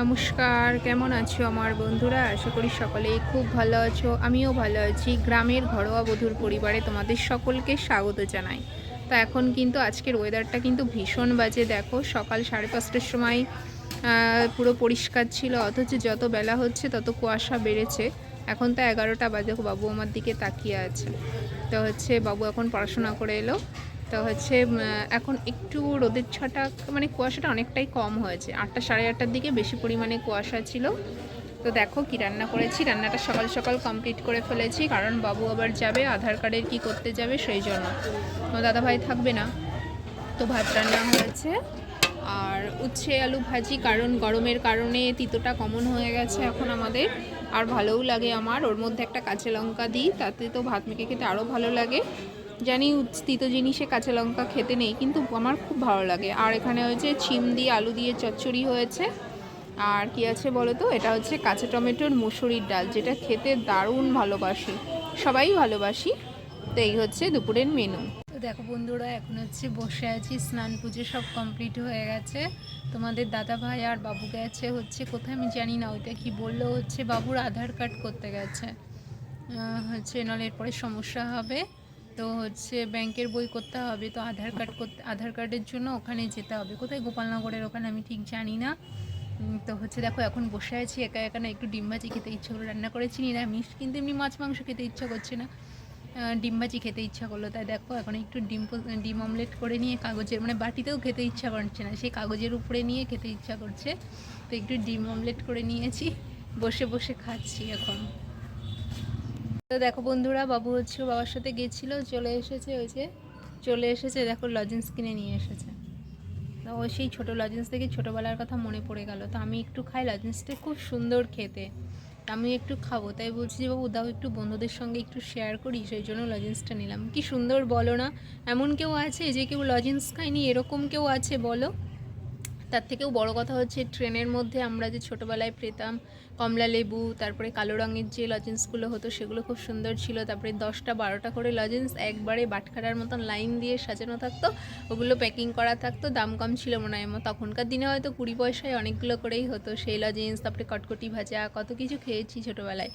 নমস্কার, কেমন আছো আমার বন্ধুরা? আশা করি সকলেই খুব ভালো আছো। আমিও ভালো আছি। গ্রামের ঘরোয়া বধূর পরিবারে তোমাদের সকলকে স্বাগত জানাই। তো এখন কিন্তু আজকের ওয়েদারটা কিন্তু ভীষণ বাজে। দেখো সকাল 5:30টার সময় পুরো পরিষ্কার ছিল, অথচ যত বেলা হচ্ছে তত কুয়াশা বেড়েছে। এখন তো 11টা বাজে, বাবু আমার দিকে তাকিয়ে আছে। তো বাবু এখন পড়াশোনা করে এলো। তো এখন একটু রোদের ছটা, মানে কুয়াশাটা অনেকটাই কম হয়েছে। 8টা 8:30টার দিকে বেশি পরিমাণে কুয়াশা ছিল। তো দেখো কি রান্না করেছি। রান্নাটা সকাল সকাল কমপ্লিট করে ফেলেছি, কারণ বাবু আবার যাবে আধার কার্ডের কি করতে যাবে সেই জন্য। তো দাদাভাই থাকবে না। তো ভাত রান্না হয়েছে আর উচ্ছে আলু ভাজি, কারণ গরমের কারণে তিতোটা কমন হয়ে গেছে এখন আমাদের। আর ভালোও লাগে আমার, ওর মধ্যে একটা কাঁচা লঙ্কা দিই, তাতে তো ভাত মেখে খেতে আরও ভালো লাগে। জানি তিতো জিনিসে কাঁচা লঙ্কা খেতে নেই, কিন্তু আমার খুব ভালো লাগে। আর এখানে হয়েছে শিম দিয়ে আলু দিয়ে চচ্চড়ি হয়েছে। আর কি আছে বলো তো, এটা হচ্ছে কাঁচা টমেটোর মুসুরির ডাল, যেটা খেতে দারুণ ভালোবাসি, সবাই ভালোবাসি। তো এই হচ্ছে দুপুরের মেনু। তো দেখো বন্ধুরা, এখন বসে আছি, স্নান পুজো সব কমপ্লিট হয়ে গেছে। তোমাদের দাদা ভাই আর বাবু গেছে কোথায় আমি জানি না, ওইটা কি বললো, বাবুর আধার কার্ড করতে গেছে। নাহলে এরপরে সমস্যা হবে। তো ব্যাংকের বই করতে হবে, তো আধার কার্ডের জন্য ওখানে যেতে হবে। কোথায়, গোপালনগরের ওখানে, আমি ঠিক জানি না। তো দেখো এখন বসে আছি একা একা, না একটু ডিম ভাজি খেতে ইচ্ছা করে, রান্না করেছি নিরামিষ, কিন্তু এমনি মাছ মাংস খেতে ইচ্ছা করছে না, ডিম ভাজি খেতে ইচ্ছা করলো। তাই দেখো এখন একটু ডিম অমলেট করে নিয়ে কাগজের, মানে বাটিতেও খেতে ইচ্ছা করছে না, সেই কাগজের উপরে নিয়ে খেতে ইচ্ছা করছে। তো একটু ডিম অমলেট করে নিয়েছি, বসে বসে খাচ্ছি এখন। তো দেখো বন্ধুরা, বাবু বাবার সাথে গেছিলো, চলে এসেছে দেখো লজেন্স কিনে নিয়ে এসেছে। তো সেই ছোটো লজেন্স থেকে ছোটোবেলার কথা মনে পড়ে গেল। তো আমি একটু খাই, লজেন্সটা খুব সুন্দর খেতে, আমি একটু খাবো, তাই বলছি যে বাবু দাও একটু, বন্ধুদের সঙ্গে একটু শেয়ার করি, সেই জন্য লজেন্সটা নিলাম। কি সুন্দর বলো না? এমন কেউ আছে যে কেউ লজেন্স খায়নি, এরকম কেউ আছে বলো? তার থেকেও বড় কথা ট্রেনের মধ্যে আমরা যে ছোটোবেলায় পেতাম কমলা লেবু, তারপরে কালো রঙের যে লজেন্সগুলো হতো সেগুলো খুব সুন্দর ছিল। তারপরে 10টা 12টা করে লজেন্স একবারে বাটখারার মতন লাইন দিয়ে সাজানো থাকতো, ওগুলো প্যাকিং করা থাকতো, দাম কম ছিল মনে হয়। তখনকার দিনে হয়তো 20 পয়সায় অনেকগুলো করেই হতো সেই লজেন্স। তারপরে কটকটি ভাজা, কত কিছু খেয়েছি ছোটোবেলায়,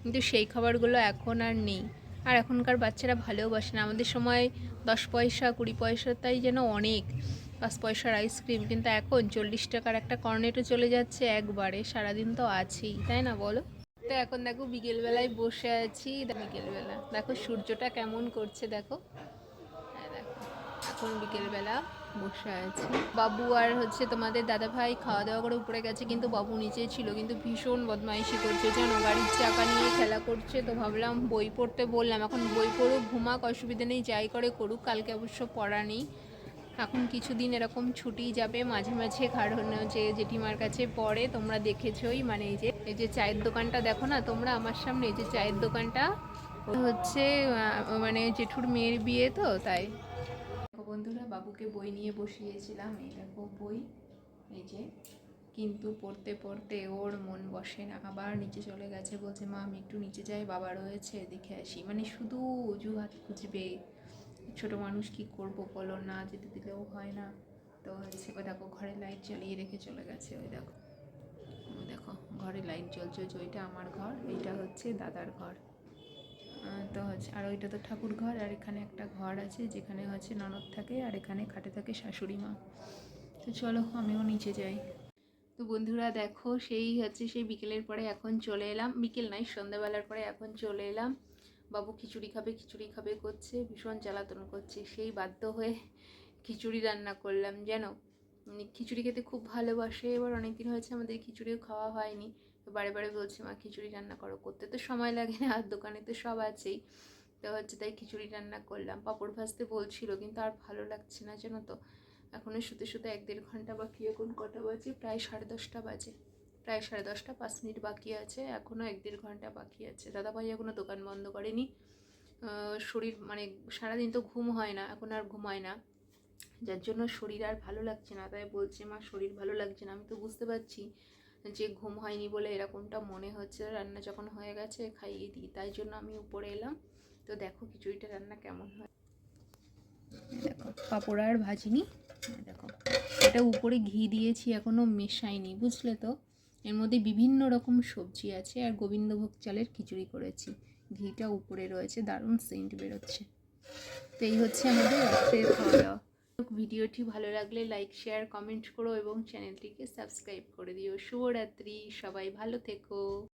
কিন্তু সেই খাবারগুলো এখন আর নেই। আর এখনকার বাচ্চারা ভালোবাসে না। আমাদের সময় 10 পয়সা 20 পয়সা তাই যেন অনেক, 5 পয়সার আইসক্রিম, কিন্তু এখন 40 টাকার একটা কর্নেটও চলে যাচ্ছে একবারে, সারাদিন তো আছেই, তাই না বলো? তো এখন দেখো বিকেলবেলায় বসে আছি, বিকেলবেলা দেখো সূর্যটা কেমন করছে, দেখো। হ্যাঁ দেখো, এখন বিকেলবেলা বসে আছি। বাবু আর তোমাদের দাদা ভাই খাওয়া দাওয়া করে উপরে গেছে, কিন্তু বাবু নিচেই ছিল, কিন্তু ভীষণ বদমাইশি করছে জানো, গাড়ির চাকা নিয়ে খেলা করছে। তো ভাবলাম বই পড়তে বললাম, এখন বই পড়ুক, ঘুমাক, অসুবিধা নেই, যাই করে করুক, কালকে অবশ্য পড়া নেই। এখন কিছুদিন এরকম ছুটি যাবে মাঝে মাঝে, কারণ যে জেঠিমার কাছে পড়ে, তোমরা দেখেছোই, মানে এই যে চায়ের দোকানটা দেখো না তোমরা আমার সামনে, এই যে চায়ের দোকানটা মানে জেঠুর মেয়ের বিয়ে, তো তাই। দেখো বন্ধুরা, বাবুকে বই নিয়ে বসিয়েছিলাম, এই দেখো বই, এই যে, কিন্তু পড়তে পড়তে ওর মন বসে না, আবার নিচে চলে গেছে, বলছে মা আমি একটু নিচে যাই, বাবা রয়েছে দেখে আসি, মানে শুধু অজুহাত খুঁজবে। ছোটো মানুষ কি করব বলো, না যেতে দিলেও হয় না। তো ওই দেখো ঘরে লাইট জ্বালিয়ে রেখে চলে গেছে, ওই দেখো, ওই দেখো ঘরে লাইট জ্বলছে, ওইটা আমার ঘর, এইটা দাদার ঘর। তো আর ওইটা তো ঠাকুর ঘর, আর এখানে একটা ঘর আছে যেখানে ননদ থাকে, আর এখানে খাটে থাকে শাশুড়ি মা। তো চলো আমিও নিচে যাই। তো বন্ধুরা দেখো, সেই বিকেলের পরে এখন চলে এলাম, বিকেল নয় সন্ধ্যাবেলার পরে এখন চলে এলাম। বাবু খিচুড়ি খাবে করছে, ভীষণ জ্বালাতন করছে, সেই বাধ্য হয়ে খিচুড়ি রান্না করলাম যেন। খিচুড়ি খেতে খুব ভালোবাসে, এবার অনেকদিন হয়েছে আমাদের খিচুড়িও খাওয়া হয়নি। তো বারে বারে বলছে মা খিচুড়ি রান্না করো, করতে তো সময় লাগে না, আর দোকানে তো সব আছেই। তো তাই খিচুড়ি রান্না করলাম। পাঁপড় ভাজতে বলছিল, কিন্তু আর ভালো লাগছে না জানো তো, এখনও শুতে শুতে 1-1.5 ঘন্টা বাকি। এখন কটা বাজে? প্রায় 10:30 বাজে, প্রায় 10:30, 5 মিনিট বাকি আছে, এখনও 1-1.5 ঘন্টা বাকি আছে। দাদাভাই এখনও দোকান বন্ধ করেনি। শরীর মানে সারাদিন তো ঘুম হয় না, এখন আর ঘুমায় না, যার জন্য শরীর আর ভালো লাগছে না। তাই বলছে মা শরীর ভালো লাগছে না, আমি তো বুঝতে পারছি যে ঘুম হয়নি বলে এরকমটা মনে হচ্ছে। রান্না যখন হয়ে গেছে খাইয়ে দিই, তাই জন্য আমি উপরে এলাম। তো দেখো খিচুড়িটা রান্না কেমন হয়, দেখো পাঁপড় আর ভাজিনি, দেখো এটা উপরে ঘি দিয়েছি, এখনও মেশাইনি, বুঝলে তো। এর মধ্যে বিভিন্ন রকম সবজি আছে আর গোবিন্দভোগ চালের খিচুড়ি করেছি। ঘিটা উপরে রয়েছে, দারুণ সেন্ট বেরোচ্ছে। তো এই হচ্ছে আমাদের রাত্রের খাওয়া দাওয়া। ভিডিওটি ভালো লাগলে লাইক শেয়ার কমেন্ট করো এবং চ্যানেলটিকে সাবস্ক্রাইব করে দিও। শুভরাত্রি, সবাই ভালো থেকো।